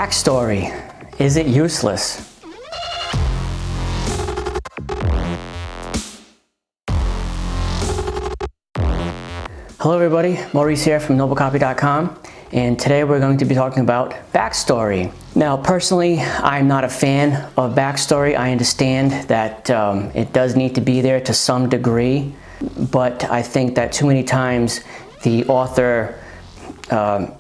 Backstory. Is it useless? Hello everybody, Maurice here from noblecopy.com, and today we're going to be talking about backstory. Now personally, I'm not a fan of backstory. I understand that it does need to be there to some degree, but I think that too many times the author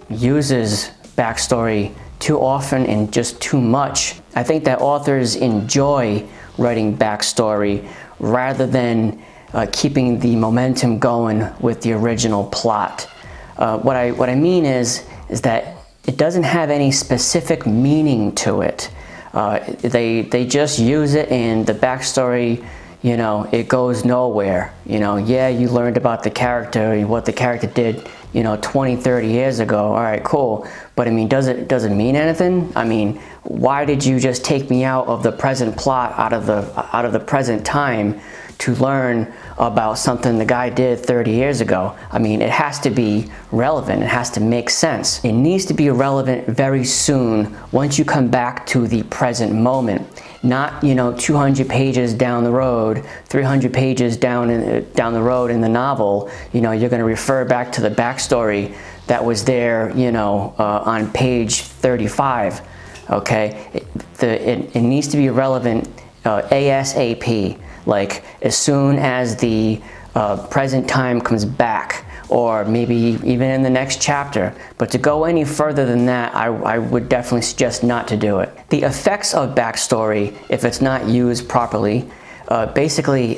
uses backstory too often and just too much. I think that authors enjoy writing backstory rather than keeping the momentum going with the original plot. What I mean is that it doesn't have any specific meaning to it. They just use it, and the backstory, you know, it goes nowhere. You know, yeah, you learned about the character and what the character did, you know, 20, 30 years ago. All right, cool. But I mean, does it mean anything? I mean, why did you just take me out of the present plot, out of the present time, to learn about something the guy did 30 years ago? I mean, it has to be relevant. It has to make sense. It needs to be relevant very soon once you come back to the present moment. Not, you know, 200 pages down the road, 300 pages down the road in the novel, you know, you're going to refer back to the backstory that was there, you know, on page 35. Okay, it needs to be relevant ASAP. Like as soon as the present time comes back, or maybe even in the next chapter. But to go any further than that, I would definitely suggest not to do it. The effects of backstory, if it's not used properly, basically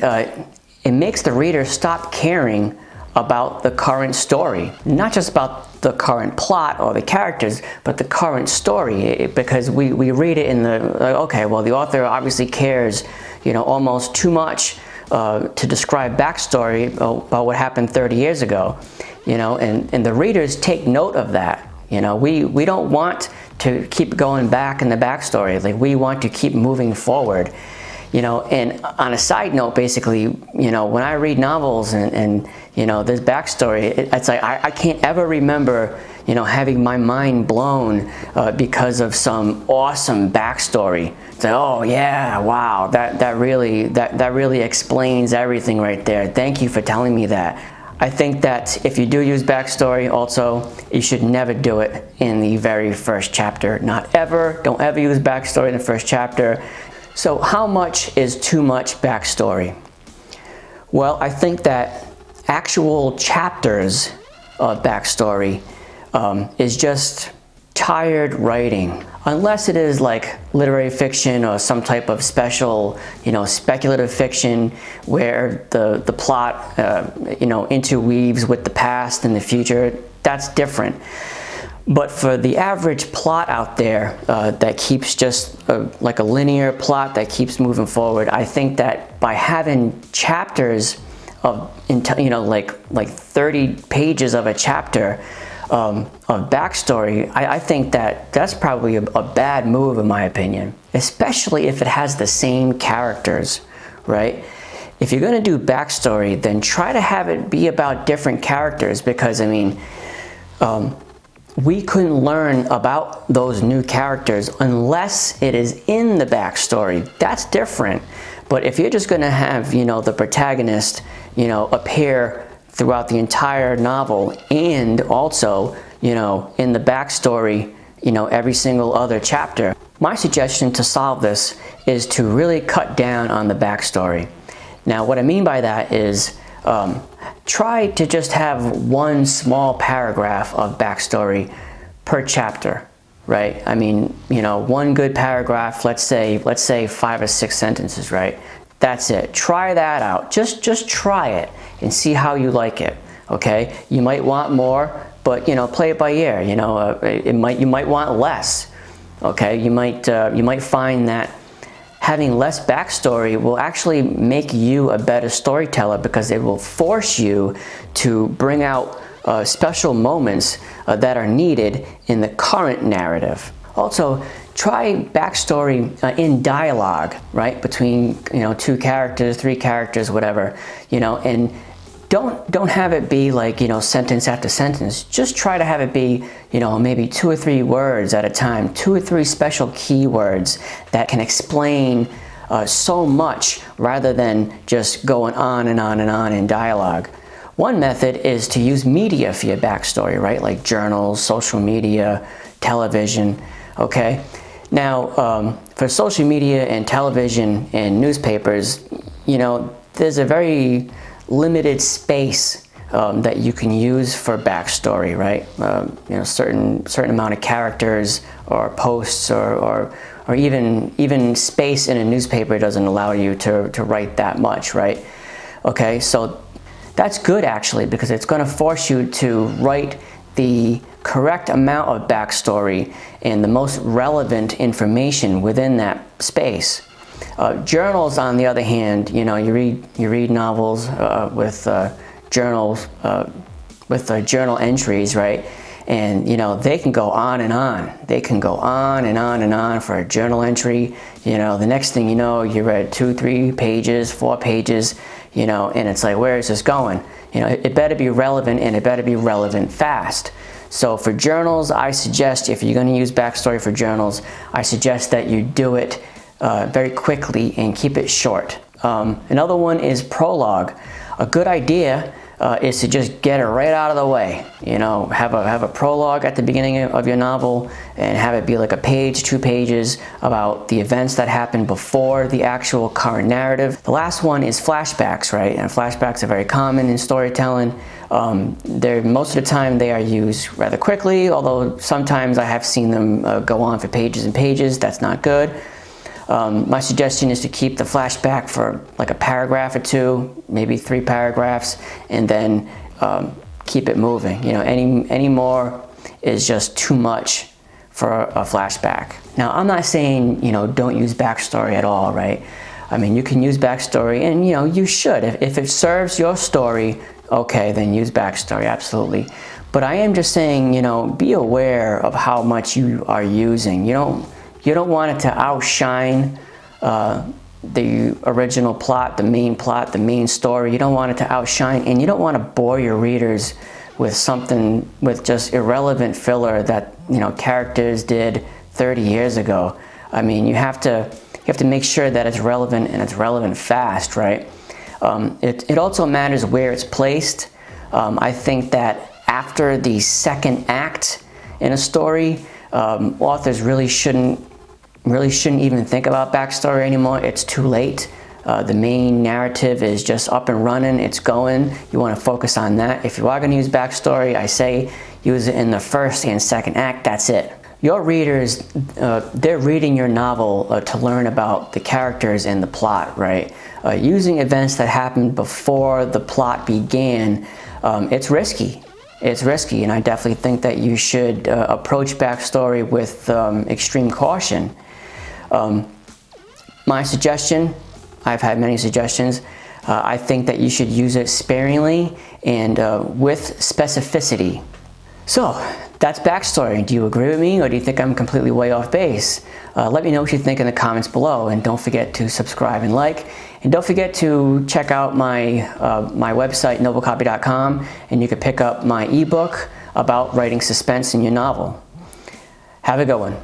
it makes the reader stop caring about the current story. Not just about the current plot or the characters, but the current story, because we read it in the, okay, well, the author obviously cares, you know, almost too much to describe backstory about what happened 30 years ago, you know, and the readers take note of that. You know, we don't want to keep going back in the backstory. Like, we want to keep moving forward. You know, and on a side note, basically, you know, when I read novels and you know, this backstory, it's like I can't ever remember, you know, having my mind blown because of some awesome backstory. It's like, oh yeah, wow, that really explains everything right there. Thank you for telling me that. I think that if you do use backstory, also, you should never do it in the very first chapter. Not ever. Don't ever use backstory in the first chapter. So how much is too much backstory? Well, I think that actual chapters of backstory is just tired writing. Unless it is like literary fiction or some type of special, you know, speculative fiction where the plot, you know, interweaves with the past and the future, that's different. But for the average plot out there that keeps just like a linear plot that keeps moving forward, I think that by having chapters of, you know, like 30 pages of a chapter of backstory, I think that that's probably a bad move in my opinion, especially if it has the same characters, right? If you're going to do backstory, then try to have it be about different characters, because I mean, we couldn't learn about those new characters unless it is in the backstory. That's different. But if you're just going to have, you know, the protagonist, you know, appear throughout the entire novel, and also, you know, in the backstory, you know, every single other chapter, my suggestion to solve this is to really cut down on the backstory. Now, what I mean by that is try to just have one small paragraph of backstory per chapter, right? I mean, you know, one good paragraph, let's say 5 or 6 sentences, right? That's it. Try that out. Just try it and see how you like it, okay? You might want more, but, you know, play it by ear. You know, you might want less, okay? You might find that having less backstory will actually make you a better storyteller, because it will force you to bring out special moments that are needed in the current narrative. Also, try backstory in dialogue, right? Between, you know, 2 characters, 3 characters, whatever, you know, and don't have it be like, sentence after sentence. Just try to have it be, maybe 2 or 3 words at a time, 2 or 3 special keywords that can explain so much rather than just going on and on and on in dialogue. One method is to use media for your backstory, right? Like journals, social media, television, okay? Now, for social media and television and newspapers, there's a very limited space that you can use for backstory, right? Certain amount of characters or posts or even space in a newspaper doesn't allow you to write that much, right? Okay, so that's good actually, because it's going to force you to write the correct amount of backstory and the most relevant information within that space. Journals, on the other hand, you read novels with journals with journal entries, right? And they can go on and on. They can go on and on and on for a journal entry. The next thing you know, you read 2, 3 pages, 4 pages, and it's like, where is this going? It better be relevant, and it better be relevant fast. So for journals, I suggest, if you're going to use backstory for journals, I suggest that you do it very quickly and keep it short. Another one is prologue. A good idea is to just get it right out of the way. Have a prologue at the beginning of your novel and have it be like a page, 2 pages about the events that happened before the actual current narrative. The last one is flashbacks, right? And flashbacks are very common in storytelling. Most of the time they are used rather quickly, although sometimes I have seen them go on for pages and pages. That's not good. My suggestion is to keep the flashback for like a paragraph or 2, maybe 3 paragraphs, and then keep it moving. Any more is just too much for a flashback. Now, I'm not saying, don't use backstory at all, right? I mean, you can use backstory, and you should. If it serves your story, okay, then use backstory, absolutely. But I am just saying, be aware of how much you are using. You don't want it to outshine the original plot, the main story. You don't want it to outshine, and you don't want to bore your readers with just irrelevant filler that characters did 30 years ago. I mean, you have to make sure that it's relevant, and it's relevant fast, right? It also matters where it's placed. I think that after the second act in a story, authors really shouldn't even think about backstory anymore. It's too late. The main narrative is just up and running. It's going. You want to focus on that. If you are going to use backstory, I say use it in the first and second act. That's it. Your readers, they're reading your novel to learn about the characters and the plot, right? Using events that happened before the plot began, it's risky. It's risky, and I definitely think that you should approach backstory with extreme caution. My suggestion, I've had many suggestions, I think that you should use it sparingly and with specificity. So, that's backstory. Do you agree with me, or do you think I'm completely way off base? Let me know what you think in the comments below, and don't forget to subscribe and like. And don't forget to check out my website, noblecopy.com, and you can pick up my ebook about writing suspense in your novel. Have a good one.